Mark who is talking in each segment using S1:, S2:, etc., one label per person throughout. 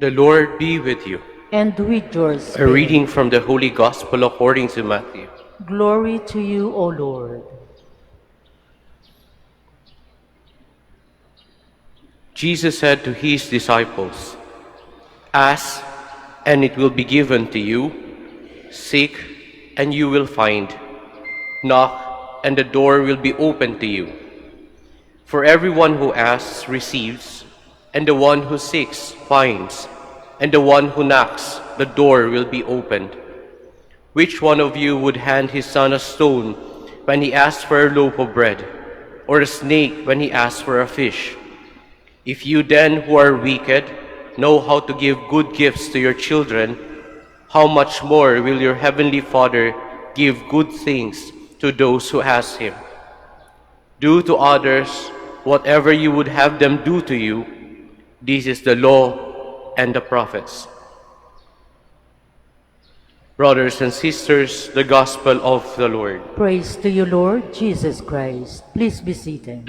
S1: The Lord be with you.
S2: and with your
S1: A
S2: spirit.
S1: reading from the Holy Gospel according to Matthew.
S2: Glory to you, O Lord.
S1: Jesus said to his disciples, "Ask, and it will be given to you. Seek, and you will find. Knock, and the door will be opened to you. For everyone who asks receives, and the one who seeks finds, and the one who knocks, the door will be opened. Which one of you would hand his son a stone when he asks for a loaf of bread, or a snake when he asks for a fish? If you then, who are wicked, know how to give good gifts to your children, how much more will your heavenly Father give good things to those who ask him? Do to others whatever you would have them do to you. This is the law and the prophets." Brothers and sisters, the Gospel of the Lord.
S2: Praise to you, Lord Jesus Christ. Please be seated.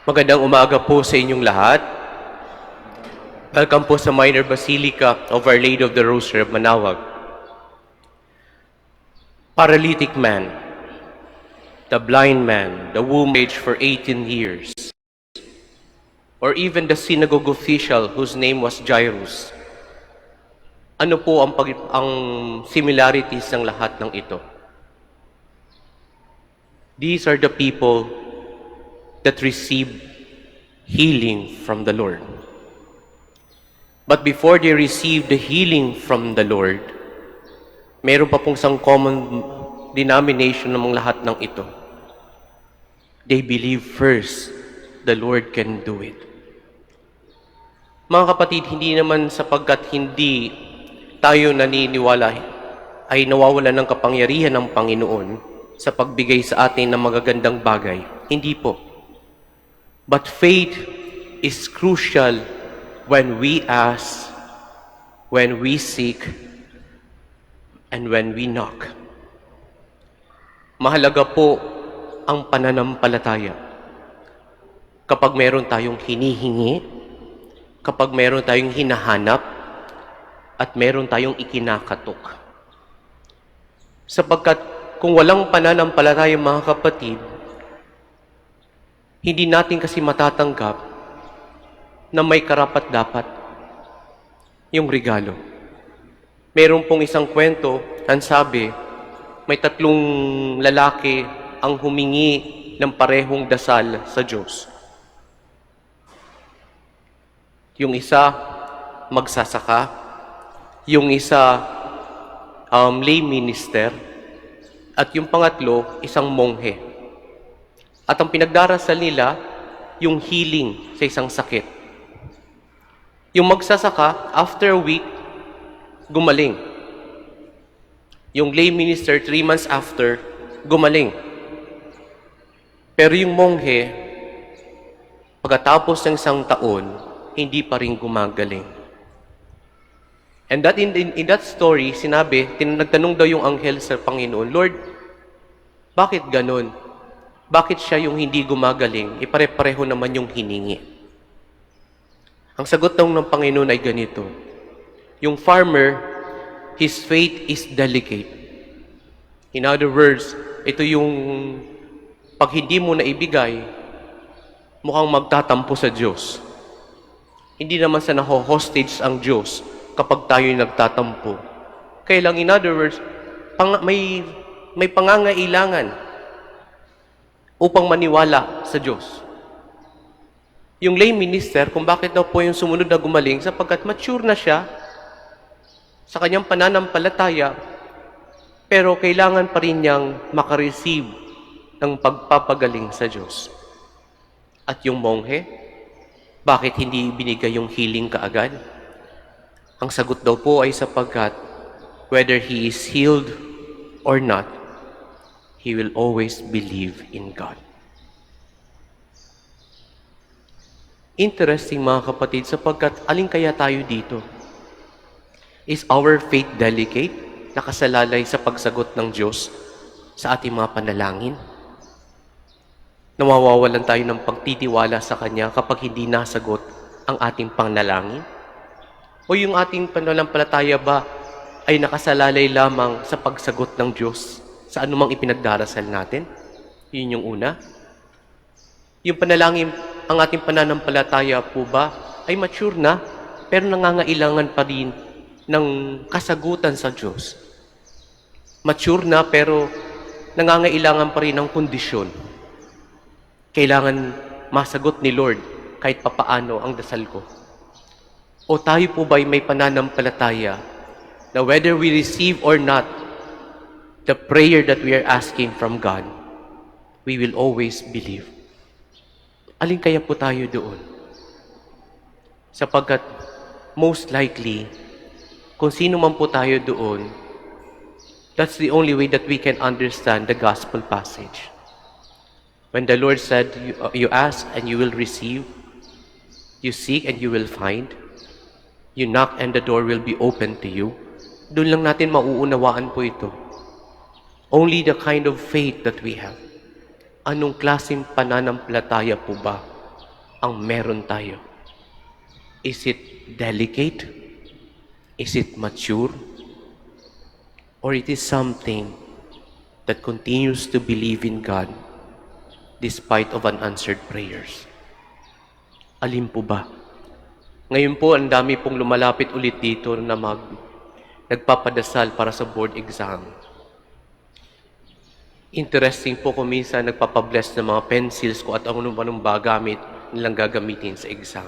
S1: Magandang umaga po sa inyong lahat. Welcome po sa Minor Basilica of Our Lady of the Rosary of Manaoag. Paralytic man, the blind man, the woman aged for 18 years, or even the synagogue official whose name was Jairus. Ano po ang similarities ng lahat ng ito? These are the people that received healing from the Lord. But before they received the healing from the Lord, meron pa pong isang common denomination ng mga lahat ng ito. They believe first, the Lord can do it. Mga kapatid, hindi naman sapagkat hindi tayo naniniwala ay nawawalan ng kapangyarihan ng Panginoon sa pagbigay sa atin ng magagandang bagay. Hindi po. But faith is crucial when we ask, when we seek, and when we knock. Mahalaga po ang pananampalataya. Kapag meron tayong hinihingi, kapag meron tayong hinahanap, at meron tayong ikinakatok. Sapagkat kung walang pananampalataya, mga kapatid, hindi natin kasi matatanggap na may karapat-dapat yung regalo. Meron pong isang kwento, ang sabi, may 3 lalaki ang humingi ng parehong dasal sa Diyos. Yung isa, magsasaka. Yung isa, lay minister. At yung pangatlo, isang monghe. At ang pinagdarasal nila, yung healing sa isang sakit. Yung magsasaka, after a week, gumaling. Yung lay minister, 3 months after, gumaling. Pero yung monghe, pagkatapos ng isang taon, hindi pa rin gumagaling. And that in that story, sinabi, nagtanong daw yung anghel sa Panginoon, "Lord, bakit ganon? Bakit siya yung hindi gumagaling? Ipare-pareho naman yung hiningi." Ang sagot ng Panginoon ay ganito, yung farmer, his faith is delicate. In other words, ito yung pag hindi mo na ibigay, mukhang magtatampo sa Diyos. Hindi naman sa naho-hostage ang Diyos kapag tayo'y nagtatampo. Kaya lang, in other words, may pangangailangan upang maniwala sa Diyos. Yung lay minister, kung bakit daw po yung sumunod na gumaling, sapagkat mature na siya sa kanyang pananampalataya, pero kailangan pa rin niyang makareceive ng pagpapagaling sa Diyos. At yung monghe, bakit hindi binigay yung healing kaagad? Ang sagot daw po ay sapagkat whether he is healed or not, he will always believe in God. Interesting, mga kapatid, sapagkat alin kaya tayo dito? Is our faith delicate? Nakasalalay sa pagsagot ng Diyos sa ating mga panalangin? Nawawalan tayo ng pagtitiwala sa Kanya kapag hindi nasagot ang ating panalangin? O yung ating pananampalataya ba ay nakasalalay lamang sa pagsagot ng Diyos sa anumang ipinagdarasal natin? Yun yung una. Yung panalangin, ang ating pananampalataya po ba ay mature na, pero nangangailangan pa rin ng kasagutan sa Diyos. Mature na, pero nangangailangan pa rin ng kondisyon. Kailangan masagot ni Lord kahit papaano ang dasal ko. O tayo po ba ay may pananampalataya na whether we receive or not the prayer that we are asking from God, we will always believe. Alin kaya po tayo doon? Sapagkat most likely, kung sino man po tayo doon, that's the only way that we can understand the gospel passage. When the Lord said, you ask and you will receive, you seek and you will find, you knock and the door will be open to you, doon lang natin mauunawaan po ito. Only the kind of faith that we have. Anong klaseng pananampalataya po ba ang meron tayo? Is it delicate? Is it mature? Or it is something that continues to believe in God despite of unanswered prayers? Alin po ba? Ngayon po, ang dami pong lumalapit ulit dito na nagpapadasal para sa board exam. Interesting po kung minsan nagpapabless ng mga pencils ko at anong ba gamit nilang gagamitin sa exam.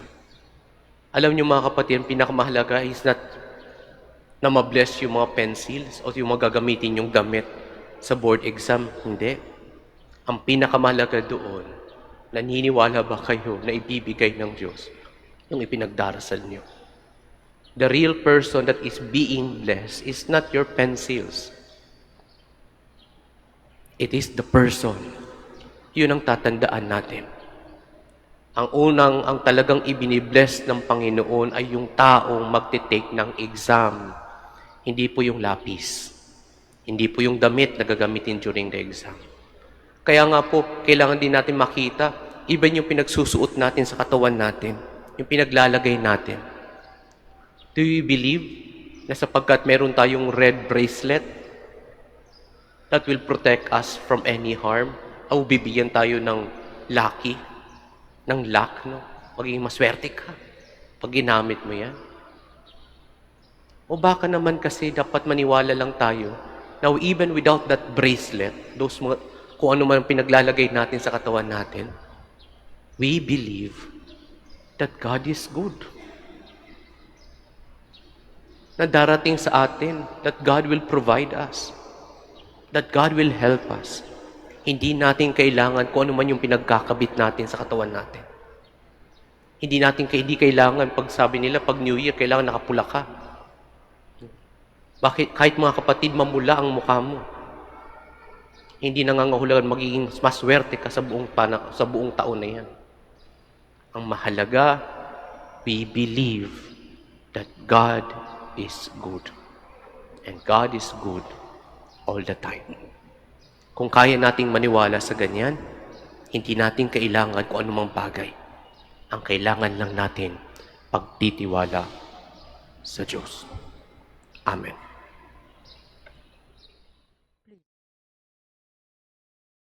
S1: Alam niyo mga kapatid, ang pinakamahalaga is not na ma-bless yung mga pencils o yung mga gagamitin yung damit sa board exam. Hindi. Ang pinakamahalaga doon, naniniwala ba kayo na ibibigay ng Diyos yung ipinagdarasal niyo? The real person that is being blessed is not your pencils. It is the person. Yun ang tatandaan natin. Ang talagang ibinibless ng Panginoon ay yung taong magtitake ng exam. Hindi po yung lapis. Hindi po yung damit na gagamitin during the exam. Kaya nga po, kailangan din natin makita, even yung pinagsusuot natin sa katawan natin, yung pinaglalagay natin. Do you believe na sapagkat meron tayong red bracelet that will protect us from any harm, o bibigyan tayo ng lucky, ng luck, no? Magiging maswerte ka pag ginamit mo yan? O baka naman kasi dapat maniwala lang tayo now even without that bracelet, kung ano man pinaglalagay natin sa katawan natin, we believe that God is good. Na darating sa atin, that God will provide us. That God will help us. Hindi natin kailangan kung ano man yung pinagkakabit natin sa katawan natin. Hindi kailangan, pag sabi nila, pag New Year, kailangan nakapula ka. Bakit? Kahit mga kapatid, mamula ang mukha mo. Hindi nangangahulugan magiging maswerte ka sa buong taon na yan. Ang mahalaga, we believe that God is good. And God is good all the time. Kung kaya nating maniwala sa ganyan, hindi natin kailangan kung anumang bagay. Ang kailangan lang natin, pagtitiwala sa Diyos. Amen.